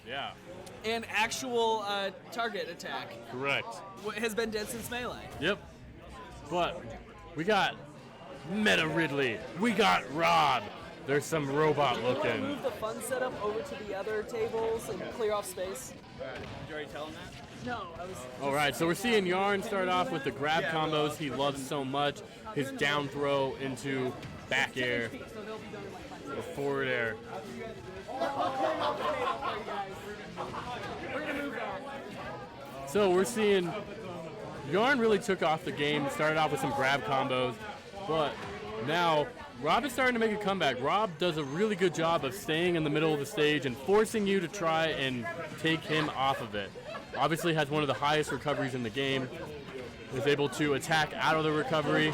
Yeah. And actual target attack. Correct. Has been dead since Melee. Yep. But we got Meta Ridley. We got Rob. There's some robot looking. Move the fun setup over to the other tables and clear off space. Did you already tell him that? No, I was. All right, so we're seeing Yarn start off with the grab combos he loves so much. His down throw into back air or forward air. So we're seeing Yarn really took off the game, started off with some grab combos, but now Rob is starting to make a comeback. Rob does a really good job of staying in the middle of the stage and forcing you to try and take him off of it. Obviously has one of the highest recoveries in the game. Is able to attack out of the recovery.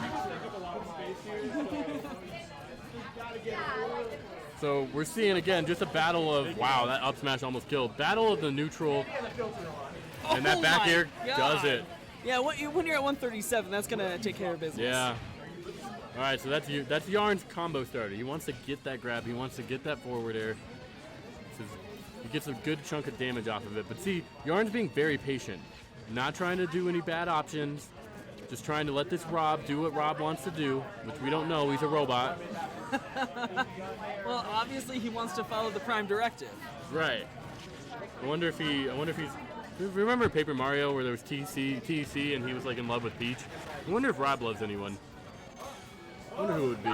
So we're seeing again just a battle of, wow, that up smash almost killed. Battle of the neutral. And that back air does it. Yeah, when you're at 137, that's going to take care of business. Yeah. All right, so that's Yarn's combo starter. He wants to get that grab. He wants to get that forward air. He gets a good chunk of damage off of it. But see, Yarn's being very patient. Not trying to do any bad options. Just trying to let this Rob do what Rob wants to do, which we don't know. He's a robot. Well, obviously he wants to follow the Prime Directive. Right. I wonder if he's... Remember Paper Mario where there was TC and he was like in love with Peach? I wonder if Rob loves anyone. I wonder who it would be.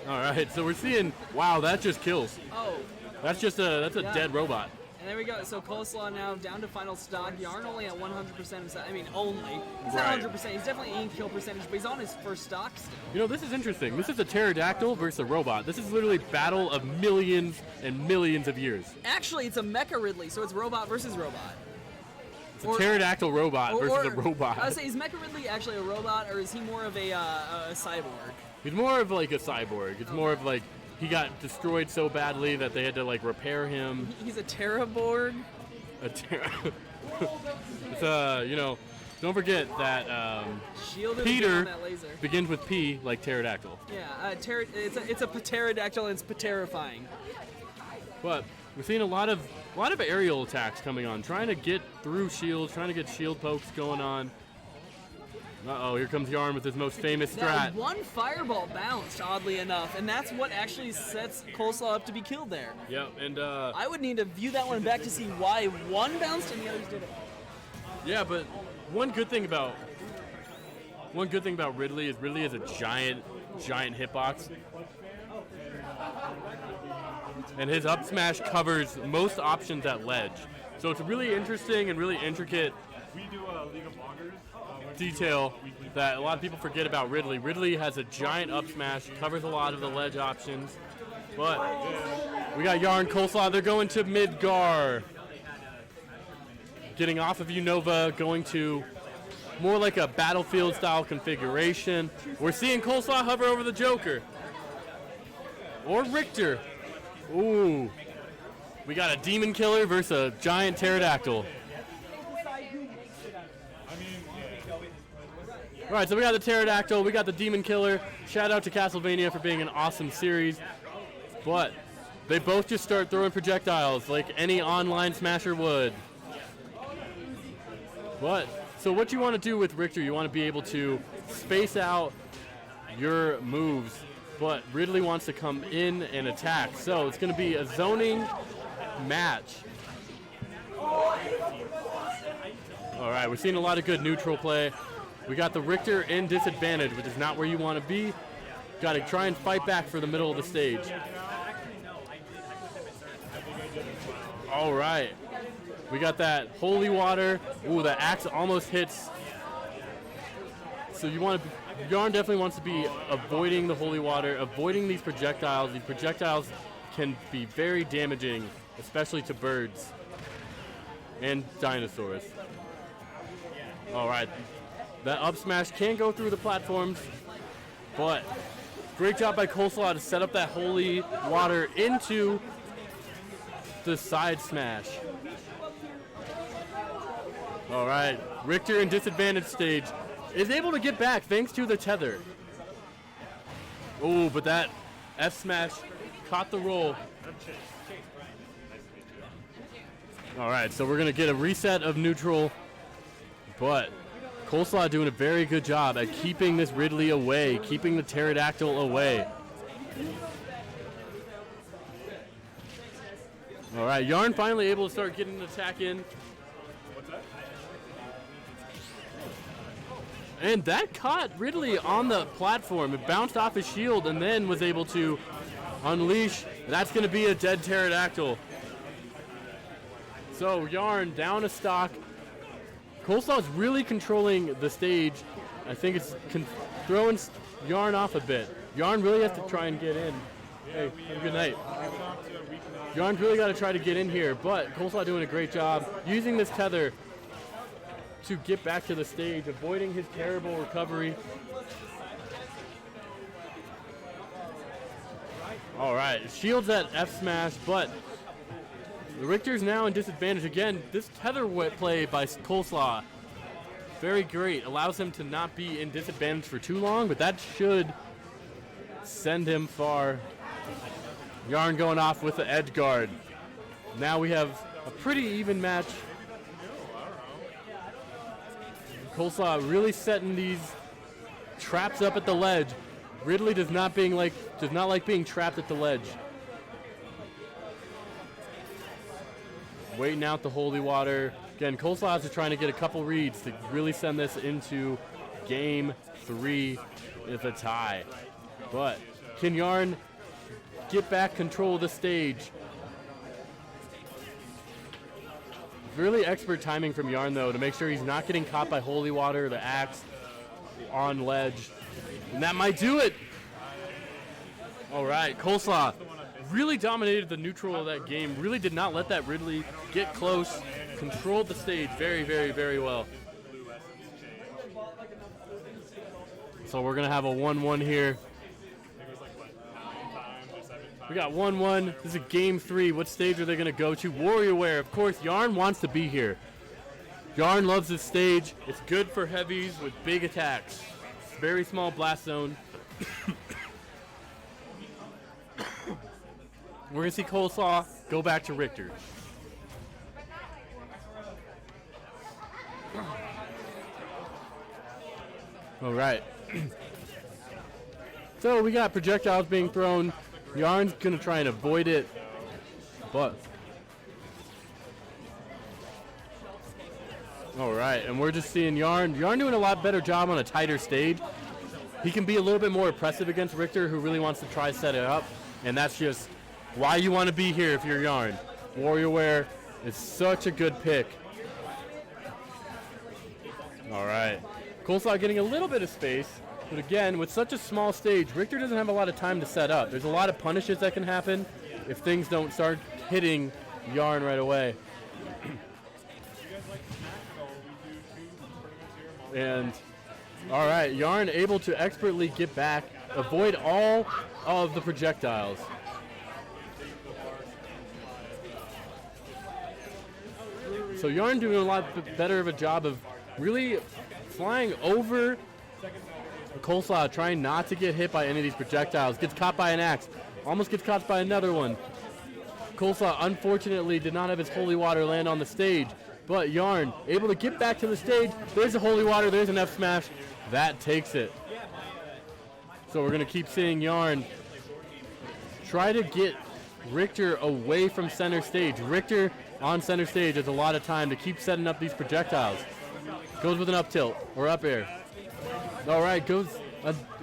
Alright, so we're seeing, wow, that just kills. Oh. That's a dead robot. And there we go. So Coleslaw now down to final stock. Yarn only at 100%. I mean, only. He's not 100%. He's definitely in kill percentage, but he's on his first stock still. You know, this is interesting. This is a pterodactyl versus a robot. This is literally battle of millions and millions of years. Actually, it's a Mecha Ridley, so it's robot versus robot. It's a pterodactyl robot versus a robot. I would say, is Mecha Ridley actually a robot, or is he more of a cyborg? He's more of like a cyborg. It's more of like he got destroyed so badly that they had to like repair him. He's a Terraborg. It's you know, don't forget that Peter begins with P like pterodactyl. Yeah, it's a pterodactyl and it's terrifying. But we're seeing a lot of aerial attacks coming on, trying to get through shields, trying to get shield pokes going on. Uh-oh, here comes Yarn with his most famous strat. That one fireball bounced, oddly enough, and that's what actually sets Coleslaw up to be killed there. Yep, and I would need to view that one back to see why one bounced and the others didn't. Yeah, but one good thing about Ridley is Ridley has a giant hitbox. And his up smash covers most options at ledge. So it's really interesting and really intricate detail that a lot of people forget about Ridley. Ridley has a giant up smash, covers a lot of the ledge options. But we got Yarn, Coleslaw, they're going to Midgar. Getting off of Unova, going to more like a Battlefield style configuration. We're seeing Coleslaw hover over the Joker. Or Richter. Ooh. We got a Demon Killer versus a giant pterodactyl. Alright, so we got the pterodactyl, we got the Demon Killer. Shout out to Castlevania for being an awesome series. But they both just start throwing projectiles like any online smasher would. So what you want to do with Richter, you want to be able to space out your moves, but Ridley wants to come in and attack. So it's going to be a zoning match. Alright, we're seeing a lot of good neutral play. We got the Richter in disadvantage, which is not where you want to be. Got to try and fight back for the middle of the stage. Alright. We got that holy water. Ooh, the axe almost hits. So Yarn definitely wants to be avoiding the holy water, avoiding these projectiles. These projectiles can be very damaging, especially to birds and dinosaurs. Alright. That up smash can go through the platforms, but great job by Coleslaw to set up that holy water into the side smash. Alright, Richter in disadvantage stage is able to get back thanks to the tether. Oh, but that F smash caught the roll. All right, so we're going to get a reset of neutral, but Coleslaw doing a very good job at keeping this Ridley away, keeping the pterodactyl away. All right, Yarn finally able to start getting an attack in. And that caught Ridley on the platform. It bounced off his shield and then was able to unleash. That's going to be a dead pterodactyl. So Yarn down a stock. Coleslaw is really controlling the stage. I think it's throwing Yarn off a bit. Yarn really has to try and get in. Hey, have a good night. Yarn's really got to try to get in here, but Coleslaw doing a great job using this tether to get back to the stage, avoiding his terrible recovery. All right, shields at F smash, but Richter's now in disadvantage again. This tether play by Coleslaw, very great. Allows him to not be in disadvantage for too long, but that should send him far. Yarn going off with the edge guard. Now we have a pretty even match. Coleslaw really setting these traps up at the ledge. Ridley does not like being trapped at the ledge. Waiting out the holy water. Again, Coleslaw is trying to get a couple reads to really send this into game 3 with a tie. But can Yarn get back control of the stage? Really expert timing from Yarn, though, to make sure he's not getting caught by holy water, the axe on ledge. And that might do it. All right, Coleslaw really dominated the neutral of that game. Really did not let that Ridley get close. Controlled the stage very, very, very well. So we're going to have a 1-1 here. We got 1-1. This is game 3. What stage are they going to go to? WarriorWare. Of course, Yarn wants to be here. Yarn loves this stage. It's good for heavies with big attacks. Very small blast zone. We're going to see Coleslaw go back to Richter. All right. So we got projectiles being thrown. Yarn's going to try and avoid it, but... All right, and we're just seeing Yarn doing a lot better job on a tighter stage. He can be a little bit more oppressive against Richter, who really wants to try set it up, and that's just why you want to be here if you're Yarn. WarriorWare is such a good pick. All right, Coleslaw getting a little bit of space. But again, with such a small stage, Richter doesn't have a lot of time to set up. There's a lot of punishes that can happen if things don't start hitting Yarn right away. And, all right, Yarn able to expertly get back, avoid all of the projectiles. So Yarn doing a lot better of a job of really flying over Coleslaw, trying not to get hit by any of these projectiles. Gets caught by an axe. Almost gets caught by another one. Coleslaw, unfortunately, did not have his holy water land on the stage. But Yarn, able to get back to the stage. There's a holy water. There's an F smash. That takes it. So we're going to keep seeing Yarn try to get Richter away from center stage. Richter on center stage has a lot of time to keep setting up these projectiles. Goes with an up tilt or up air. All right, goes,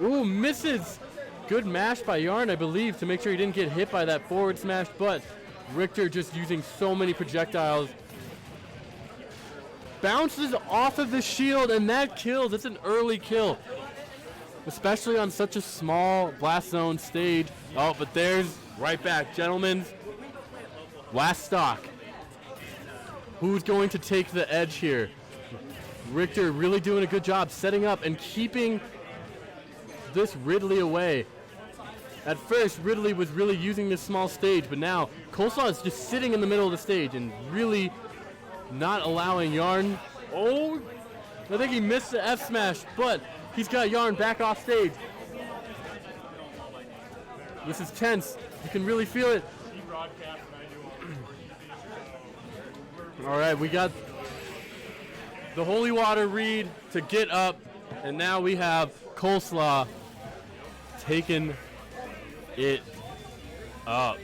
ooh, misses. Good mash by Yarn, I believe, to make sure he didn't get hit by that forward smash, but Richter just using so many projectiles. Bounces off of the shield, and that kills. It's an early kill, especially on such a small blast zone stage. Oh, but there's right back. Gentlemen, last stock. Who's going to take the edge here? Richter really doing a good job setting up and keeping this Ridley away. At first, Ridley was really using this small stage, but now Coleslaw is just sitting in the middle of the stage and really not allowing Yarn. Oh, I think he missed the F smash, but he's got Yarn back off stage. This is tense. You can really feel it. All right, we got the holy water read to get up, and now we have Coleslaw taking it up.